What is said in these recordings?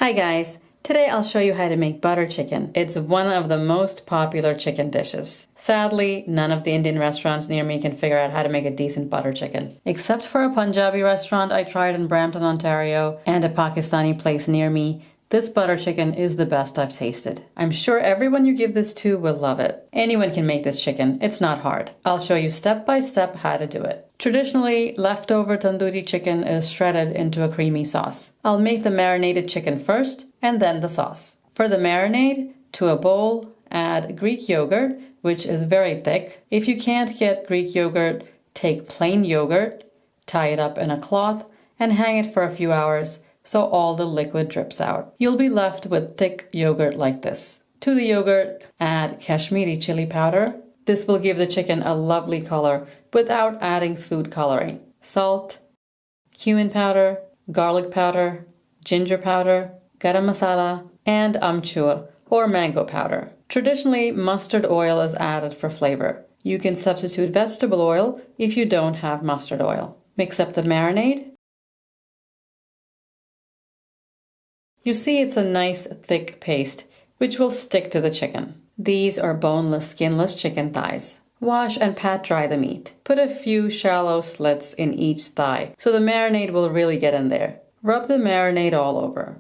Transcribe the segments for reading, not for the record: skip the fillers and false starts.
Hi guys! Today I'll show you how to make butter chicken. It's one of the most popular chicken dishes. Sadly, none of the Indian restaurants near me can figure out how to make a decent butter chicken. Except for a Punjabi restaurant I tried in Brampton, Ontario, and a Pakistani place near me, this butter chicken is the best I've tasted. I'm sure everyone you give this to will love it. Anyone can make this chicken, it's not hard. I'll show you step by step how to do it. Traditionally, leftover tandoori chicken is shredded into a creamy sauce. I'll make the marinated chicken first, and then the sauce. For the marinade, to a bowl, add Greek yogurt, which is very thick. If you can't get Greek yogurt, take plain yogurt, tie it up in a cloth, and hang it for a few hours so all the liquid drips out. You'll be left with thick yogurt like this. To the yogurt, add Kashmiri chili powder. This will give the chicken a lovely color without adding food coloring. Salt, cumin powder, garlic powder, ginger powder, garam masala, and amchur or mango powder. Traditionally, mustard oil is added for flavor. You can substitute vegetable oil if you don't have mustard oil. Mix up the marinade. You see it's a nice thick paste which will stick to the chicken. These are boneless, skinless chicken thighs. Wash and pat dry the meat. Put a few shallow slits in each thigh so the marinade will really get in there. Rub the marinade all over.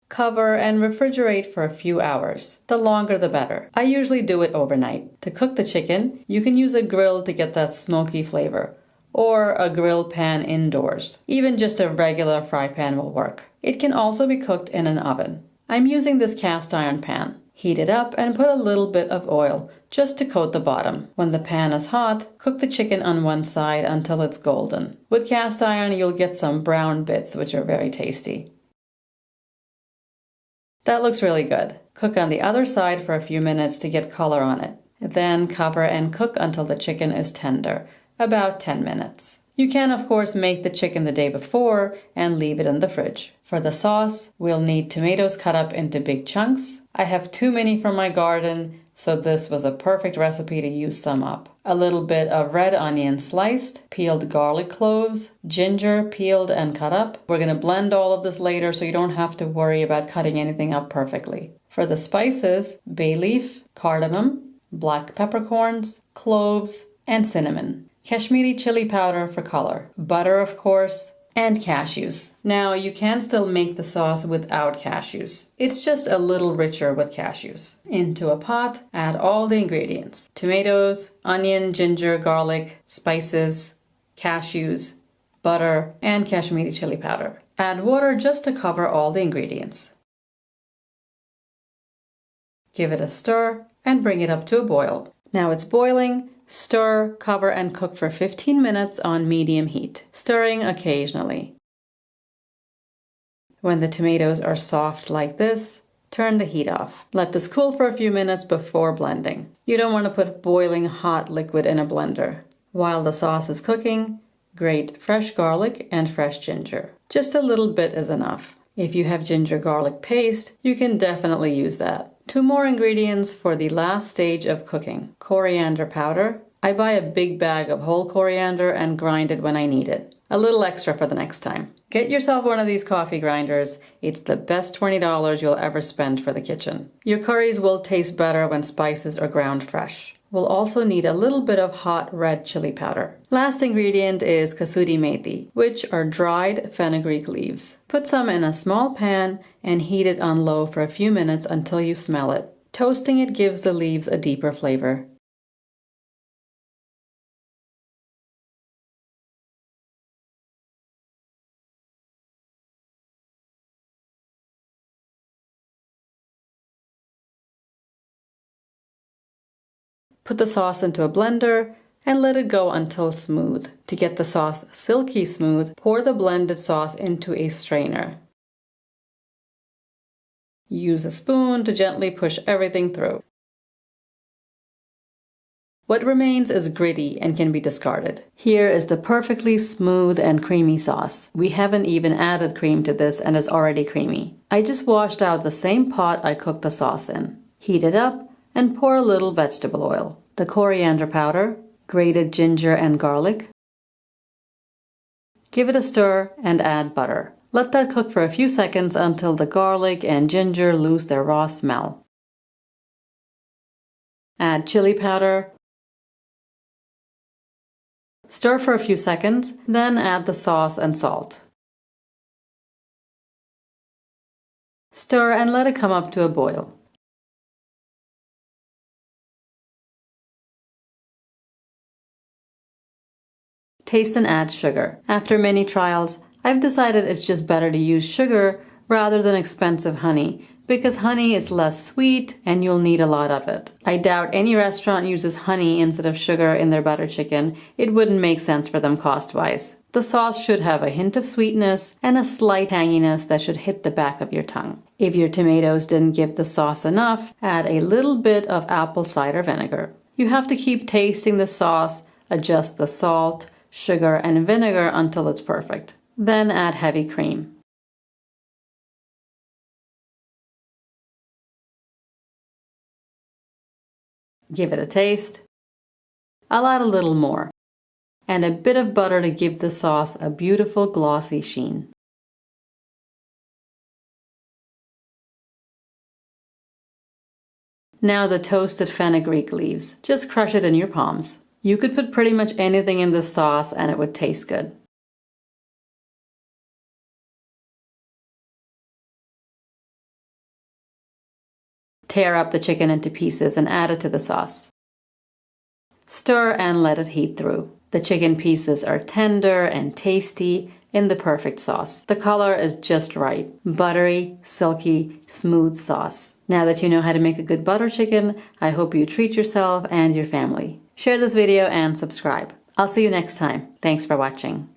Cover and refrigerate for a few hours. The longer the better. I usually do it overnight. To cook the chicken, you can use a grill to get that smoky flavor, or a grill pan indoors. Even just a regular fry pan will work. It can also be cooked in an oven. I'm using this cast iron pan. Heat it up and put a little bit of oil just to coat the bottom. When the pan is hot, cook the chicken on one side until it's golden. With cast iron, you'll get some brown bits which are very tasty. That looks really good. Cook on the other side for a few minutes to get color on it. Then cover and cook until the chicken is tender, about 10 minutes. You can of course make the chicken the day before and leave it in the fridge. For the sauce, we'll need tomatoes cut up into big chunks. I have too many from my garden, so this was a perfect recipe to use some up. A little bit of red onion sliced, peeled garlic cloves, ginger peeled and cut up. We're going to blend all of this later so you don't have to worry about cutting anything up perfectly. For the spices, bay leaf, cardamom, black peppercorns, cloves, and cinnamon. Kashmiri chili powder for color. Butter, of course, and cashews. Now, you can still make the sauce without cashews. It's just a little richer with cashews. Into a pot, add all the ingredients. Tomatoes, onion, ginger, garlic, spices, cashews, butter, and Kashmiri chili powder. Add water just to cover all the ingredients. Give it a stir and bring it up to a boil. Now it's boiling. Stir, cover, and cook for 15 minutes on medium heat, stirring occasionally. When the tomatoes are soft like this, turn the heat off. Let this cool for a few minutes before blending. You don't want to put boiling hot liquid in a blender. While the sauce is cooking, grate fresh garlic and fresh ginger. Just a little bit is enough. If you have ginger garlic paste, you can definitely use that. 2 more ingredients for the last stage of cooking. Coriander powder. I buy a big bag of whole coriander and grind it when I need it. A little extra for the next time. Get yourself one of these coffee grinders. It's the best $20 you'll ever spend for the kitchen. Your curries will taste better when spices are ground fresh. We'll also need a little bit of hot red chili powder. Last ingredient is kasuri methi, which are dried fenugreek leaves. Put some in a small pan and heat it on low for a few minutes until you smell it. Toasting it gives the leaves a deeper flavor. Put the sauce into a blender and let it go until smooth. To get the sauce silky smooth, pour the blended sauce into a strainer. Use a spoon to gently push everything through. What remains is gritty and can be discarded. Here is the perfectly smooth and creamy sauce. We haven't even added cream to this and it's already creamy. I just washed out the same pot I cooked the sauce in. Heat it up and pour a little vegetable oil. The coriander powder, grated ginger and garlic. Give it a stir and add butter. Let that cook for a few seconds until the garlic and ginger lose their raw smell. Add chili powder. Stir for a few seconds, then add the sauce and salt. Stir and let it come up to a boil. Taste and add sugar. After many trials, I've decided it's just better to use sugar rather than expensive honey, because honey is less sweet and you'll need a lot of it. I doubt any restaurant uses honey instead of sugar in their butter chicken. It wouldn't make sense for them cost-wise. The sauce should have a hint of sweetness and a slight tanginess that should hit the back of your tongue. If your tomatoes didn't give the sauce enough, add a little bit of apple cider vinegar. You have to keep tasting the sauce, adjust the salt, sugar, and vinegar until it's perfect. Then add heavy cream. Give it a taste. I'll add a little more. And a bit of butter to give the sauce a beautiful glossy sheen. Now the toasted fenugreek leaves. Just crush it in your palms. You could put pretty much anything in this sauce and it would taste good. Tear up the chicken into pieces and add it to the sauce. Stir and let it heat through. The chicken pieces are tender and tasty in the perfect sauce. The color is just right. Buttery, silky, smooth sauce. Now that you know how to make a good butter chicken, I hope you treat yourself and your family. Share this video and subscribe. I'll see you next time. Thanks for watching.